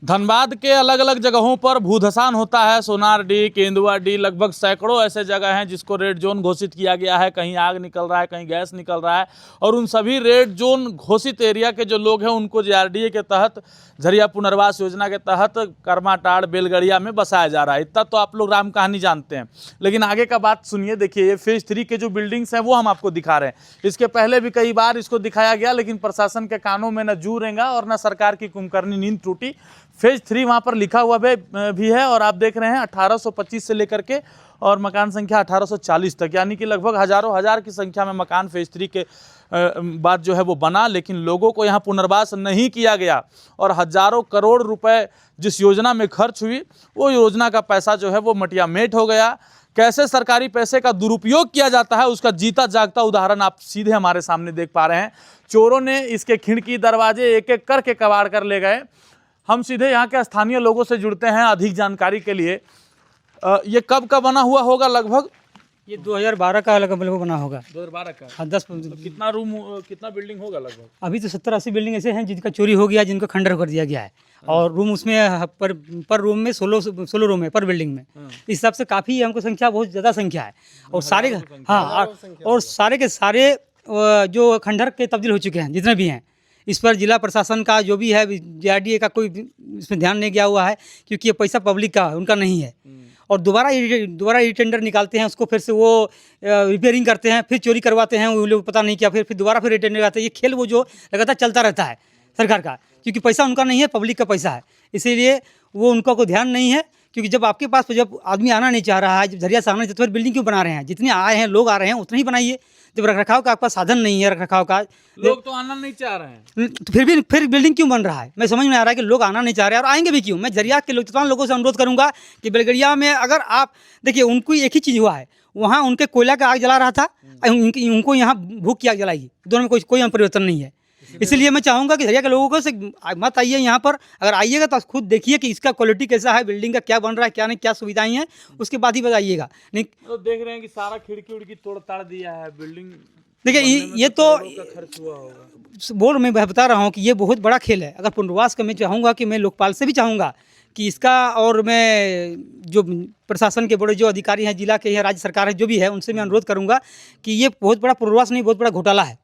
धनबाद के अलग अलग जगहों पर भूधसान होता है। सोनारडी, केंदुआडी, लगभग सैकड़ों ऐसे जगह हैं जिसको रेड जोन घोषित किया गया है। कहीं आग निकल रहा है, कहीं गैस निकल रहा है और उन सभी रेड जोन घोषित एरिया के जो लोग हैं उनको JRDA के तहत, झरिया पुनर्वास योजना के तहत करमाटाड़, बेलगड़िया में बसाया जा रहा है। इतना तो आप लोग राम कहानी जानते हैं, लेकिन आगे का बात सुनिए। देखिए, ये फेज 3 के जो बिल्डिंग्स हैं वो हम आपको दिखा रहे हैं। इसके पहले भी कई बार इसको दिखाया गया, लेकिन प्रशासन के कानों में न जू रेंगा और न सरकार की कुंभकर्णी नींद टूटी। फेज 3 वहाँ पर लिखा हुआ भी है और आप देख रहे हैं 1825 से लेकर के और मकान संख्या 1840 तक, यानी कि लगभग हजारों हजार की संख्या में मकान फेज 3 के बाद जो है वो बना। लेकिन लोगों को यहाँ पुनर्वास नहीं किया गया और हजारों करोड़ रुपए जिस योजना में खर्च हुई वो योजना का पैसा जो है वो मटियामेट हो गया। कैसे सरकारी पैसे का दुरुपयोग किया जाता है उसका जीता जागता उदाहरण आप सीधे हमारे सामने देख पा रहे हैं। चोरों ने इसके खिड़की दरवाजे एक एक करके कबाड़ कर ले गए। हम सीधे यहाँ के स्थानीय लोगों से जुड़ते हैं अधिक जानकारी के लिए। ये कब का बना हुआ होगा? लगभग ये 2012 का लगभग बना होगा। 2012 का। हाँ, 10 तो कितना रूम, कितना बिल्डिंग होगा लगभग? अभी तो 70-80 बिल्डिंग ऐसे हैं जिनका चोरी हो गया, जिनको खंडर कर दिया गया है। और रूम उसमें पर रूम में 16 रूम है पर बिल्डिंग में। इस हिसाब से काफ़ी हमको संख्या, बहुत ज़्यादा संख्या है। और सारे, हाँ, और सारे के सारे जो खंडर के तब्दील हो चुके हैं जितने भी हैं। इस पर जिला प्रशासन का जो भी है, JRDA का कोई इसमें ध्यान नहीं गया हुआ है, क्योंकि ये पैसा पब्लिक का है, उनका नहीं है। और दोबारा ये टेंडर निकालते हैं, उसको फिर से वो रिपेयरिंग करते हैं, फिर चोरी करवाते हैं, वो लोग पता नहीं क्या, फिर दोबारा फिर टेंडर निकालते हैं। ये खेल वो जो लगातार चलता रहता है सरकार का, क्योंकि पैसा उनका नहीं है, पब्लिक का पैसा है। इसीलिए वो उनका कोई ध्यान नहीं है। क्योंकि जब आपके पास जब आदमी आना नहीं चाह रहा है, जब झरिया से आना नहीं चाहता, तो फिर बिल्डिंग क्यों बना रहे हैं? जितने आए हैं, लोग आ रहे हैं, उतने ही बनाइए। जब रखरखाव का आपका साधन नहीं है, रखरखाव का, लोग तो आना नहीं चाह रहे हैं, तो फिर बिल्डिंग क्यों बन रहा है? मैं समझ में आ रहा है कि लोग आना नहीं चाह रहे हैं और आएंगे भी क्यों। मैं झरिया के तमाम लोगों से अनुरोध करूंगा कि बेलगड़िया में अगर आप देखिए, उनको एक ही चीज़ हुआ है, वहाँ उनके कोयला का आग जला रहा था, उनको यहाँ भूख की आग जलाएगी। दोनों में कोई परिवर्तन नहीं है। इसलिए मैं चाहूँगा कि झरिया के लोगों को से मत आइए यहाँ पर। अगर आइएगा तो खुद देखिए कि इसका क्वालिटी कैसा है, बिल्डिंग का क्या बन रहा है, क्या नहीं, क्या सुविधाएं हैं, उसके बाद ही बताइएगा। नहीं तो देख रहे हैं कि सारा खिड़की उड़की तोड़ ताड़ दिया है। बिल्डिंग देखिए, ये तो खर्च हुआ होगा। बोल मैं बता रहा हूँ कि ये बहुत बड़ा खेल है। अगर पुनर्वास का मैं चाहूँगा कि मैं लोकपाल से भी चाहूँगा कि इसका, और मैं जो प्रशासन के बड़े जो अधिकारी हैं, जिला के या राज्य सरकार है, जो भी है, उनसे मैं अनुरोध करूँगा कि ये बहुत बड़ा पुनर्वास नहीं, बहुत बड़ा घोटाला है।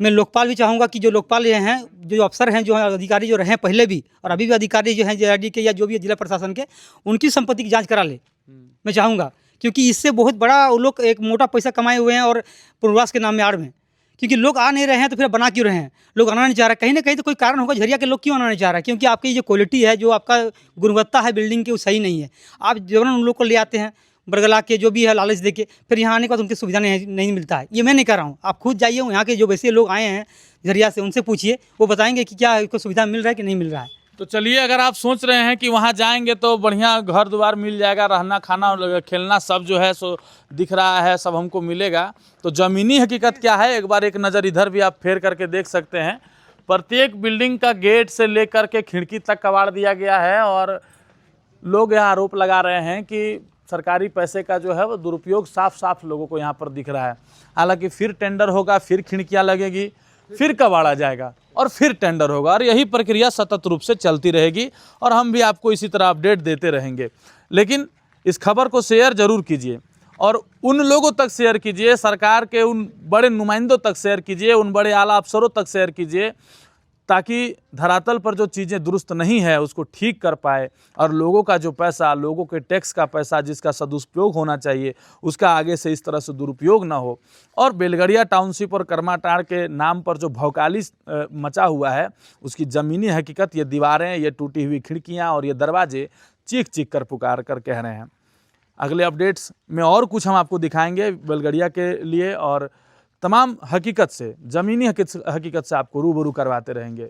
मैं लोकपाल भी चाहूँगा कि जो लोकपाल ये हैं, जो अफसर हैं, जो अधिकारी जो रहे पहले भी और अभी भी अधिकारी जो हैं JRDA के या जो भी जिला प्रशासन के, उनकी संपत्ति की जांच करा ले। मैं चाहूँगा, क्योंकि इससे बहुत बड़ा वो लोग एक मोटा पैसा कमाए हुए हैं और पुनर्वास के नाम में आड़ में। क्योंकि लोग आ नहीं रहे हैं तो फिर बना क्यों रहे हैं? लोग आना नहीं चाह रहे, कहीं ना कहीं तो कोई कारण होगा। झरिया के लोग क्यों आना नहीं चाह रहे? क्योंकि आपकी जो क्वालिटी है, जो आपका गुणवत्ता है बिल्डिंग की, वो सही नहीं है। आप जबरन उन लोग को ले आते हैं, बरगला के जो भी है, लालच देके, फिर यहाँ आने के बाद उनकी सुविधा नहीं मिलता है। ये मैं नहीं कर रहा हूँ। आप खुद जाइए, यहाँ के जो वैसे लोग आए हैं झरिया से, उनसे पूछिए, वो बताएंगे कि क्या इसको सुविधा मिल रहा है कि नहीं मिल रहा है। तो चलिए, अगर आप सोच रहे हैं कि वहाँ जाएंगे तो बढ़िया घर द्वार मिल जाएगा, रहना खाना खेलना सब जो है सो दिख रहा है, सब हमको मिलेगा, तो ज़मीनी हकीकत क्या है एक बार एक नज़र इधर भी आप फेर करके देख सकते हैं। प्रत्येक बिल्डिंग का गेट से लेकर के खिड़की तक कबाड़ दिया गया है और लोग यहाँ आरोप लगा रहे हैं कि सरकारी पैसे का जो है वो दुरुपयोग साफ साफ लोगों को यहाँ पर दिख रहा है। हालांकि फिर टेंडर होगा, फिर खिड़कियाँ लगेगी, फिर कबाड़ा जाएगा और फिर टेंडर होगा और यही प्रक्रिया सतत रूप से चलती रहेगी और हम भी आपको इसी तरह अपडेट देते रहेंगे। लेकिन इस खबर को शेयर जरूर कीजिए और उन लोगों तक शेयर कीजिए, सरकार के उन बड़े नुमाइंदों तक शेयर कीजिए, उन बड़े आला अफसरों तक शेयर कीजिए, ताकि धरातल पर जो चीज़ें दुरुस्त नहीं है उसको ठीक कर पाए और लोगों का जो पैसा, लोगों के टैक्स का पैसा जिसका सदुपयोग होना चाहिए, उसका आगे से इस तरह से दुरुपयोग ना हो। और बेलगड़िया टाउनशिप और करमाटाड़ के नाम पर जो भौकाली मचा हुआ है, उसकी ज़मीनी हकीकत, ये दीवारें, ये टूटी हुई खिड़कियाँ और ये दरवाजे चीख चीख कर पुकार कर कह रहे हैं। अगले अपडेट्स में और कुछ हम आपको दिखाएंगे बेलगड़िया के लिए और तमाम हकीकत से, ज़मीनी हकीकत से आपको रूबरू करवाते रहेंगे।